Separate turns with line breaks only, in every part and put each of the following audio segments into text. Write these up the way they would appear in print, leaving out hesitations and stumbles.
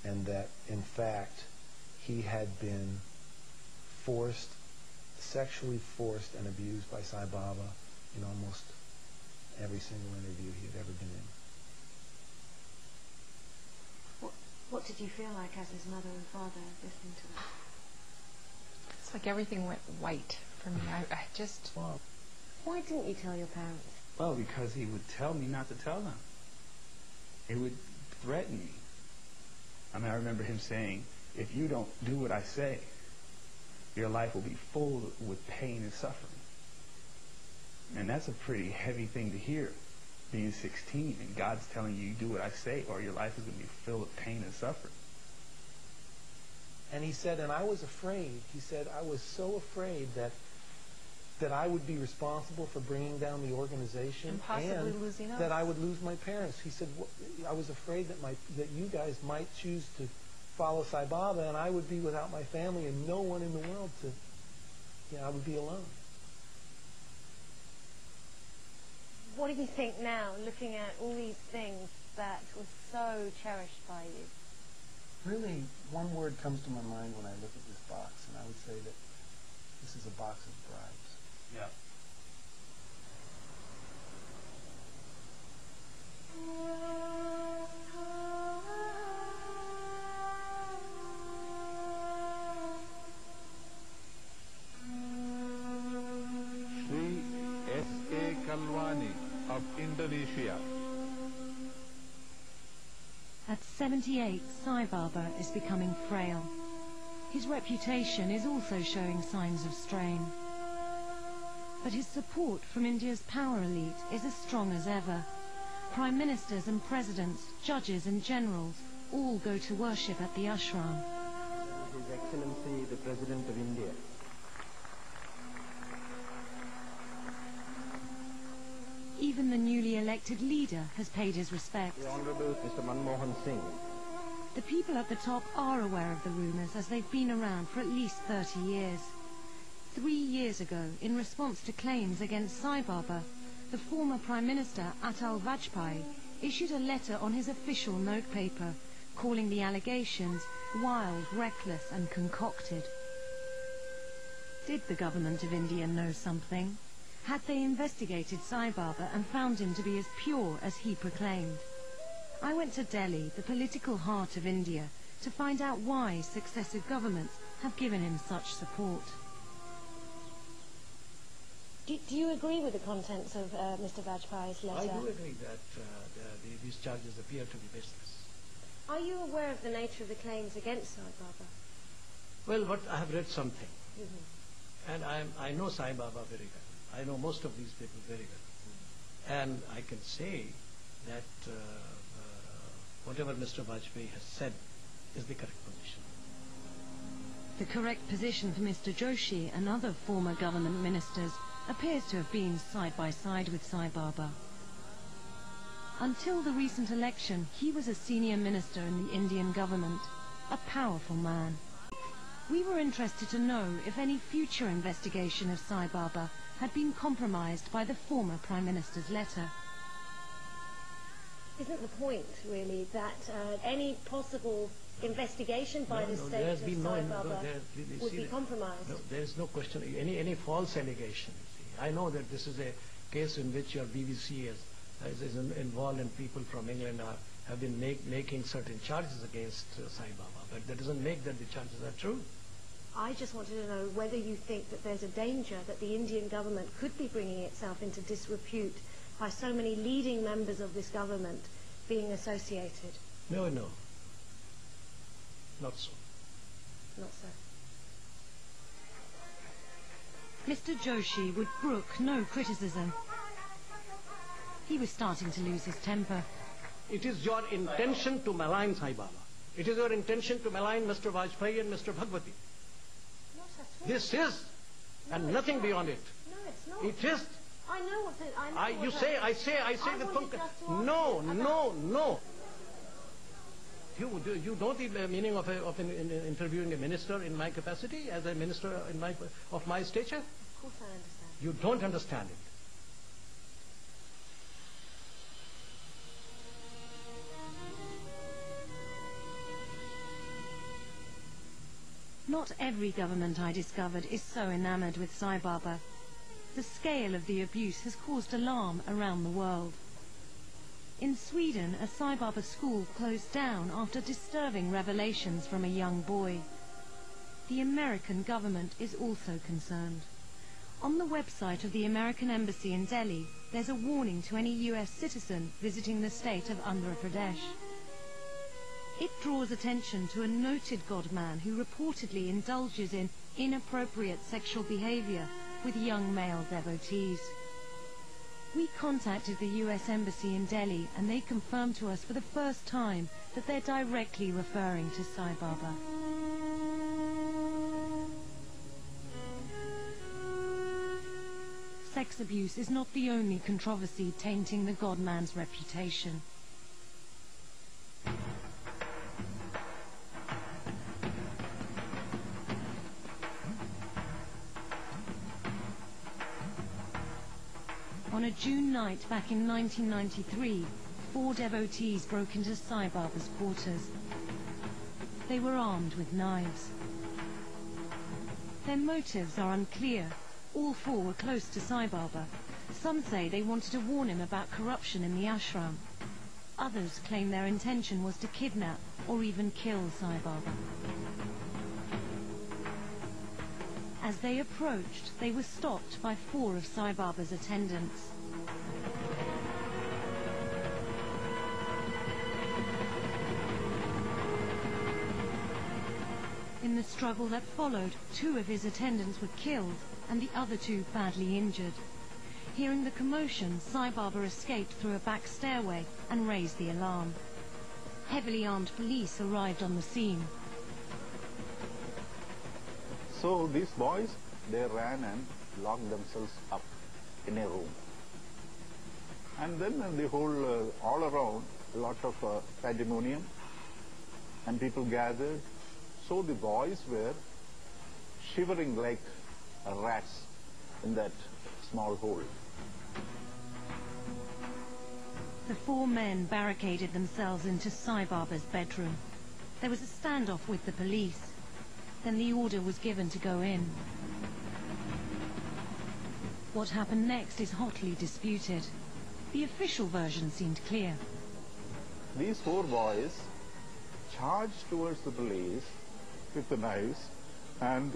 and that, in fact, he had been sexually forced and abused by Sai Baba in almost every single interview he had ever been in.
What did you feel like as his mother and father listening to that?
It's like everything went white for me. I just...
Well,
why didn't you tell your parents?
Well, because he would tell me not to tell them. He would threaten me. I mean, I remember him saying, if you don't do what I say, your life will be full with pain and suffering. And that's a pretty heavy thing to hear, being 16, and God's telling you do what I say or your life is going to be filled with pain and suffering.
and he said, and I was afraid. He said, I was so afraid that I would be responsible for bringing down the organization
and possibly losing us.
That I would lose my parents. He said, I was afraid that you guys might choose to follow Sai Baba, and I would be without my family and no one in the world to, I would be alone.
What do you think now, looking at all these things that were so cherished by you?
Really, one word comes to my mind when I look at this box, and I would say that this is a box of bribes.
Yeah.
Sri S.A. Kalwani of Indonesia.
At 78, Sai Baba is becoming frail. His reputation is also showing signs of strain. But his support from India's power elite is as strong as ever. Prime ministers and presidents, judges and generals all go to worship at the ashram.
His Excellency the President of India.
Even the newly elected leader has paid his respects.
The Honourable Mr. Manmohan Singh.
The people at the top are aware of the rumours as they've been around for at least 30 years. 3 years ago, in response to claims against Sai Baba, the former Prime Minister Atal Vajpayee issued a letter on his official notepaper, calling the allegations wild, reckless and concocted. Did the government of India know something? Had they investigated Sai Baba and found him to be as pure as he proclaimed? I went to Delhi, the political heart of India, to find out why successive governments have given him such support.
Do you agree with the contents of Mr. Vajpayee's letter?
I do agree that these charges appear to be baseless.
Are you aware of the nature of the claims against Sai Baba?
Well, I have read something.
Mm-hmm.
And I know Sai Baba very well. I know most of these people very well. Mm-hmm. And I can say that whatever Mr. Vajpayee has said is the correct position.
The correct position for Mr. Joshi and other former government ministers appears to have been side by side with Sai Baba. Until the recent election, he was a senior minister in the Indian government, a powerful man. We were interested to know if any future investigation of Sai Baba had been compromised by the former Prime Minister's letter.
Isn't the point, really, that any possible investigation by the state of Sai Baba would be compromised?
No, there is no question. Any false allegation. I know that this is a case in which your BBC is involved and people from England have been making certain charges against Sai Baba, but that doesn't make that the charges are true.
I just wanted to know whether you think that there's a danger that the Indian government could be bringing itself into disrepute by so many leading members of this government being associated.
No. Not so.
Not so.
Mr. Joshi would brook no criticism. He was starting to lose his temper.
It is your intention to malign Sai Baba. It is your intention to malign Mr. Vajpayee and Mr. Bhagwati.
Not at all.
This is, and nothing beyond it.
No, it's not.
It is.
I know what it is.
I say the thing. No. You know the meaning of interviewing a minister in my capacity as a minister of my stature?
Of course I understand.
You don't understand it.
Not every government I discovered is so enamored with Sai Baba. The scale of the abuse has caused alarm around the world. In Sweden, a Sai Baba school closed down after disturbing revelations from a young boy. The American government is also concerned. On the website of the American Embassy in Delhi, there's a warning to any US citizen visiting the state of Andhra Pradesh. It draws attention to a noted godman who reportedly indulges in inappropriate sexual behavior with young male devotees. We contacted the US Embassy in Delhi and they confirmed to us for the first time that they're directly referring to Sai Baba. Sex abuse is not the only controversy tainting the godman's reputation. On a June night back in 1993, 4 devotees broke into Sai Baba's quarters. They were armed with knives. Their motives are unclear. All 4 were close to Sai Baba. Some say they wanted to warn him about corruption in the ashram. Others claim their intention was to kidnap or even kill Sai Baba. As they approached, they were stopped by 4 of Sai Baba's attendants. In the struggle that followed, 2 of his attendants were killed and the other 2 badly injured. Hearing the commotion, Sai Baba escaped through a back stairway and raised the alarm. Heavily armed police arrived on the scene.
So these boys, they ran and locked themselves up in a room. And then the whole, all around, a lot of pandemonium, and people gathered. So the boys were shivering like rats in that small hole.
The 4 men barricaded themselves into Sai Baba's bedroom. There was a standoff with the police. Then the order was given to go in. What happened next is hotly disputed. The official version seemed clear.
These 4 boys charged towards the police with the knives and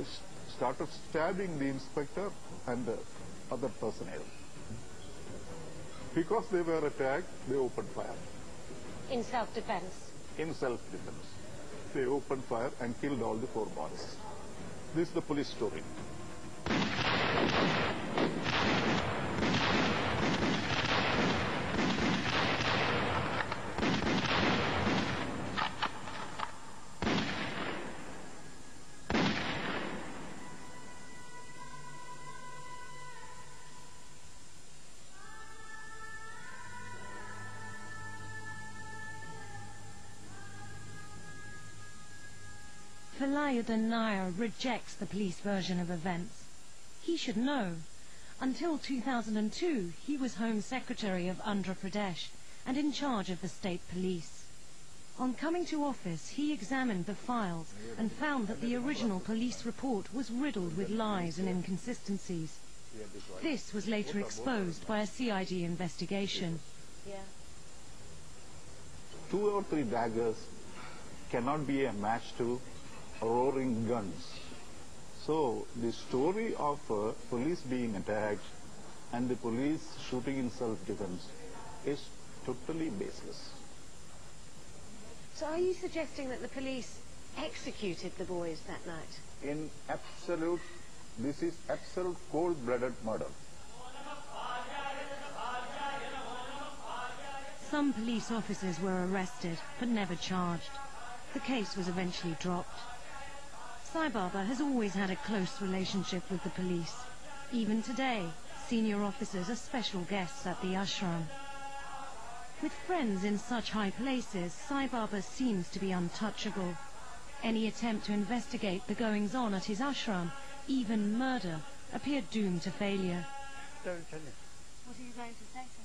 started stabbing the inspector and the other personnel. Because they were attacked, they opened fire.
In self-defense?
In self-defense. They opened fire and killed all the 4 boys. This is the police story.
Velayuddin Nair rejects the police version of events. He should know. Until 2002, he was Home Secretary of Andhra Pradesh and in charge of the state police. On coming to office, he examined the files and found that the original police report was riddled with lies and inconsistencies. This was later exposed by a CID investigation.
2 or 3 daggers cannot be a match to roaring guns. So the story of police being attacked and the police shooting in self-defense is totally baseless.
So are you suggesting that the police executed the boys that night?
In absolute, this is absolute cold-blooded murder.
Some police officers were arrested but never charged. The case was eventually dropped. Sai Baba has always had a close relationship with the police. Even today, senior officers are special guests at the ashram. With friends in such high places, Sai Baba seems to be untouchable. Any attempt to investigate the goings-on at his ashram, even murder, appeared doomed to failure.
What are you going to say to